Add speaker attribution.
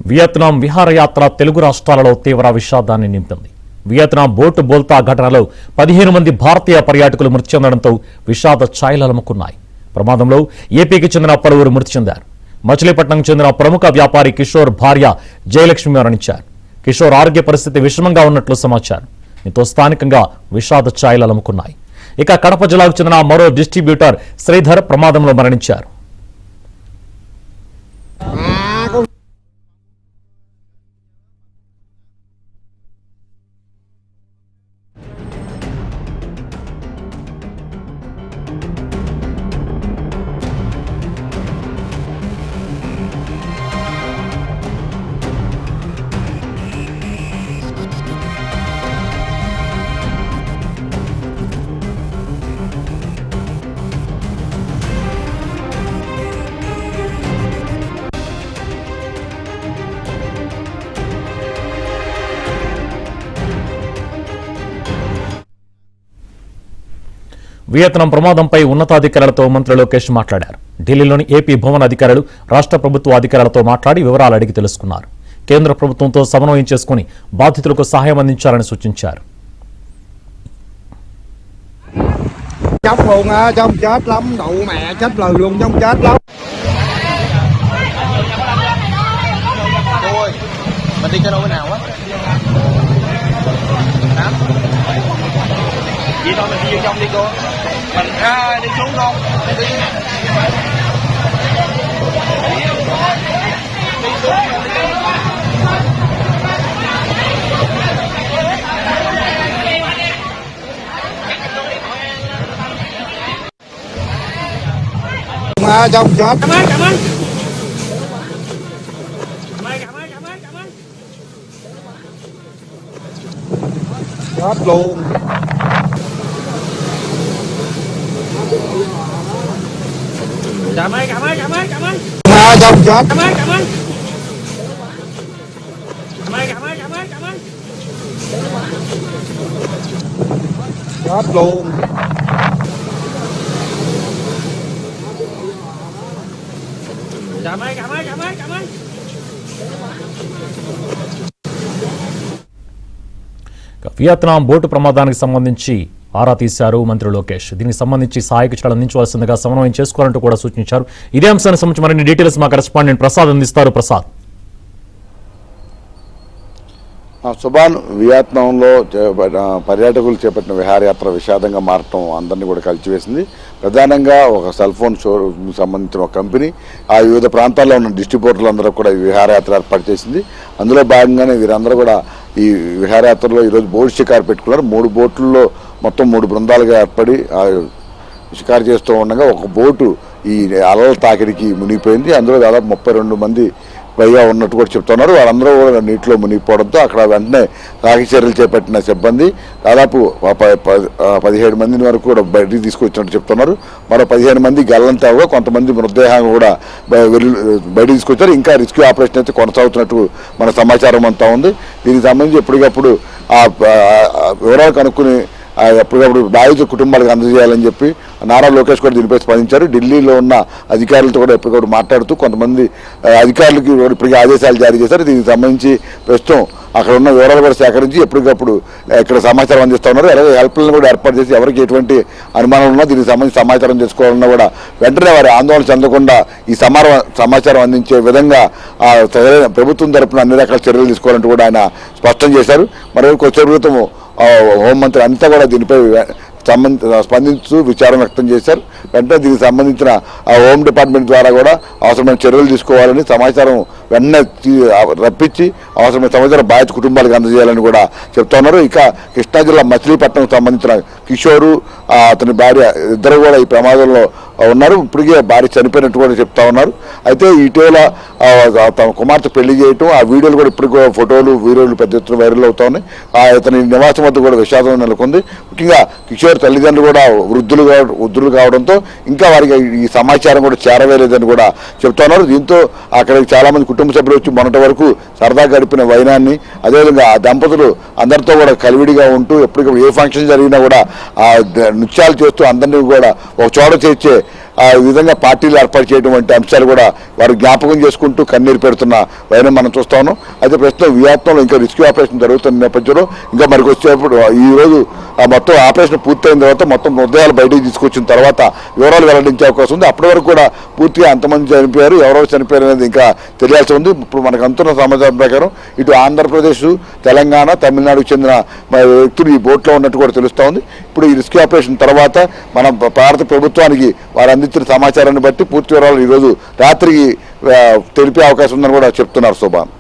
Speaker 1: Vietnam విహారయాత్ర Telugu రాష్ట్రాలలో తీవ్ర విషాదాన్ని నింపింది. వియత్నాం బోటు బోల్తా ఘటనలో 15 మంది భారతీయ పర్యాటకులు మృతి చెందడంతో విషాద ఛాయలముకున్నాయి. ప్రమాదంలో ఏపీకి చెందిన పలువురు మృతి చెందారు. మచిలీపట్నం చెందిన ప్రముఖ వ్యాపారి కిషోర్ భార్య జయలక్ష్మి మరణించారు. కిషోర్ ఆరోగ్య పరిస్థితి విషమంగా ఉన్నట్లు సమాచారం. దీంతో స్థానికంగా విషాద ఛాయలముకున్నాయి. ఇక కడప జిల్లాకు చెందిన మరో డిస్ట్రిబ్యూటర్ శ్రీధర్ ప్రమాదంలో మరణించారు. వియత్నాం ప్రమాదంపై ఉన్నతాధికారులతో మంత్రి లోకేష్ మాట్లాడారు. ఢిల్లీలోని ఏపీ భవన అధికారులు రాష్ట్ర ప్రభుత్వ అధికారులతో మాట్లాడి వివరాలు అడిగి తెలుసుకున్నారు. కేంద్ర ప్రభుత్వంతో సమన్వయం చేసుకుని బాధితులకు సహాయం అందించాలని సూచించారు.
Speaker 2: Chị thôi mình đi vô trong đi cô. Mình ra đi xuống con. Đi xuống.
Speaker 3: Trong chết.
Speaker 2: Cảm ơn. Cảm ơn
Speaker 3: Chết luôn.
Speaker 2: Cảm ơn.
Speaker 3: Trong chết.
Speaker 2: Cảm ơn. Cảm ơn.
Speaker 3: Chết luôn.
Speaker 2: Cảm ơn.
Speaker 1: Vietnam boat ప్రమాదానికి సంబంధించి ఆరా తీశారు మంత్రి లోకేష్. దీనికి సంబంధించి సహాయక చర్యలు అందించవలసిందిగా సమన్వయం చేసుకోవాలంటూ కూడా సూచించారు. ఇదే అంశానికి సంబంధించి మరిన్ని డీటెయిల్స్ మా కరెస్పాండెంట్ ప్రసాద్ అందిస్తారు. ప్రసాద్.
Speaker 4: సుభాన్, వియత్నాంలో పర్యాటకులు చేపట్టిన విహారయాత్ర విషాదంగా మారటం అందరినీ కూడా కలిచివేసింది. ప్రధానంగా ఒక సెల్ ఫోన్ షోరూమ్ సంబంధించిన ఒక కంపెనీ ఆ వివిధ ప్రాంతాల్లో ఉన్న డిస్ట్రిబ్యూటర్లందరూ కూడా ఈ విహారయాత్ర ఏర్పాటు చేసింది. అందులో భాగంగానే వీరందరూ కూడా ఈ విహారయాత్రలో ఈరోజు బోట్ షికారు పెట్టుకున్నారు. 3 బోట్లలో మొత్తం 3 బృందాలుగా ఏర్పడి షికారు చేస్తూ ఉండగా ఒక బోటు ఈ అలల తాకిడికి మునిగిపోయింది. అందులో దాదాపు 32 మంది పైగా ఉన్నట్టు కూడా చెప్తున్నారు. వాళ్ళందరూ కూడా నీటిలో మునిగిపోవడంతో అక్కడ వెంటనే సహాయక చర్యలు చేపట్టిన సిబ్బంది దాదాపు 17 మందిని వరకు కూడా బయటికి తీసుకొచ్చినట్టు చెప్తున్నారు. మరో 15 మంది గల్లంతాగా, కొంతమంది మృతదేహాన్ని కూడా బయటికి తీసుకొచ్చారు. ఇంకా రెస్క్యూ ఆపరేషన్ అయితే కొనసాగుతున్నట్టు మన సమాచారం అంతా ఉంది. దీనికి సంబంధించి ఎప్పటికప్పుడు ఆ వివరాలు కనుక్కుని ఎప్పటికప్పుడు బాధిత కుటుంబాలకు అందజేయాలని చెప్పి నారా లోకేష్ కూడా దీనిపై స్పందించారు. ఢిల్లీలో ఉన్న అధికారులతో కూడా ఎప్పటికప్పుడు మాట్లాడుతూ కొంతమంది అధికారులకి ఇప్పటికీ ఆదేశాలు జారీ చేశారు. దీనికి సంబంధించి ప్రస్తుతం అక్కడ ఉన్న వివరాలు కూడా సేకరించి ఎప్పటికప్పుడు ఇక్కడ సమాచారం అందిస్తూ ఉన్నారు. అలాగే హెల్ప్లను కూడా ఏర్పాటు చేసి ఎవరికి ఎటువంటి అనుమానం ఉన్నా దీనికి సంబంధించి సమాచారం చేసుకోవాలన్నా కూడా వెంటనే వారి ఆందోళన చెందకుండా ఈ సమాచారం అందించే విధంగా ప్రభుత్వం తరపున అన్ని రకాల చర్యలు తీసుకోవాలంటూ కూడా ఆయన స్పష్టం చేశారు. మరొక కొద్ది క్రితం హోంమంత్రి అంతా కూడా దీనిపై స్పందించు విచారం వ్యక్తం చేశారు. వెంటనే దీనికి సంబంధించిన హోమ్ డిపార్ట్మెంట్ ద్వారా కూడా అవసరమైన చర్యలు తీసుకోవాలని సమాచారం వెంటనే రప్పించి అవసరమైన సమాచారం బాధిత కుటుంబాలకు అందజేయాలని కూడా చెప్తున్నారు. ఇక కృష్ణా జిల్లా మచిలీపట్నంకు సంబంధించిన కిషోరు అతని భార్య ఇద్దరు కూడా ఈ ప్రమాదంలో ఉన్నారు. ఇప్పటికే భార్య చనిపోయినట్టు కూడా చెప్తా ఉన్నారు. అయితే ఇటీవల తమ కుమార్తె పెళ్లి చేయటం, ఆ వీడియోలు కూడా ఇప్పటికీ ఫోటోలు వీడియోలు పెద్ద ఎత్తున వైరల్ అవుతా ఉన్నాయి. ఇతని నివాసం వద్ద కూడా విషాదం నెలకొంది. ముఖ్యంగా కిషోర్ తల్లిదండ్రులు కూడా వృద్ధులు కావడంతో ఇంకా వారికి ఈ సమాచారం కూడా చేరవేలేదని కూడా చెప్తున్నారు. దీంతో అక్కడికి చాలా మంది కుటుంబ సభ్యులు వచ్చి మొన్నటి వరకు సరదా గడిపిన వైనాన్ని, అదేవిధంగా ఆ దంపతులు అందరితో కూడా కలివిడిగా ఉంటూ ఎప్పటికప్పుడు ఏ ఫంక్షన్ జరిగినా కూడా ఆ నృత్యాలు చేస్తూ అందరినీ కూడా ఒక చోట చేర్చే ఆ విధంగా పార్టీలు ఏర్పాటు చేయడం వంటి అంశాలు కూడా వారు జ్ఞాపకం చేసుకుంటూ కన్నీరు పెడుతున్న వైనం మనం చూస్తా ఉన్నాం. అయితే ప్రస్తుతం వియత్నాంలో ఇంకా రెస్క్యూ ఆపరేషన్ జరుగుతున్న నేపథ్యంలో ఇంకా మనకు వచ్చేప్పుడు ఈ రోజు మొత్తం ఆపరేషన్ పూర్తయిన తర్వాత మొత్తం మృతదేహాలు బయటికి తీసుకొచ్చిన తర్వాత వివరాలు వెల్లడించే అవకాశం ఉంది. అప్పటి వరకు కూడా పూర్తిగా ఎంతమంది చనిపోయారు, ఎవరెవరు చనిపోయారు అనేది ఇంకా తెలియాల్సి ఉంది. ఇప్పుడు మనకు అందుతున్న సమాచారం ప్రకారం ఇటు ఆంధ్రప్రదేశ్, తెలంగాణ, తమిళనాడుకు చెందిన వ్యక్తులు ఈ బోట్లో ఉన్నట్టు కూడా తెలుస్తూ ఉంది. ఇప్పుడు ఈ రెస్క్యూ ఆపరేషన్ తర్వాత మన భారత ప్రభుత్వానికి వారు అందించిన సమాచారాన్ని బట్టి పూర్తి వివరాలు ఈరోజు రాత్రికి తెలిపే అవకాశం ఉందని కూడా చెప్తున్నారు శోభాన్.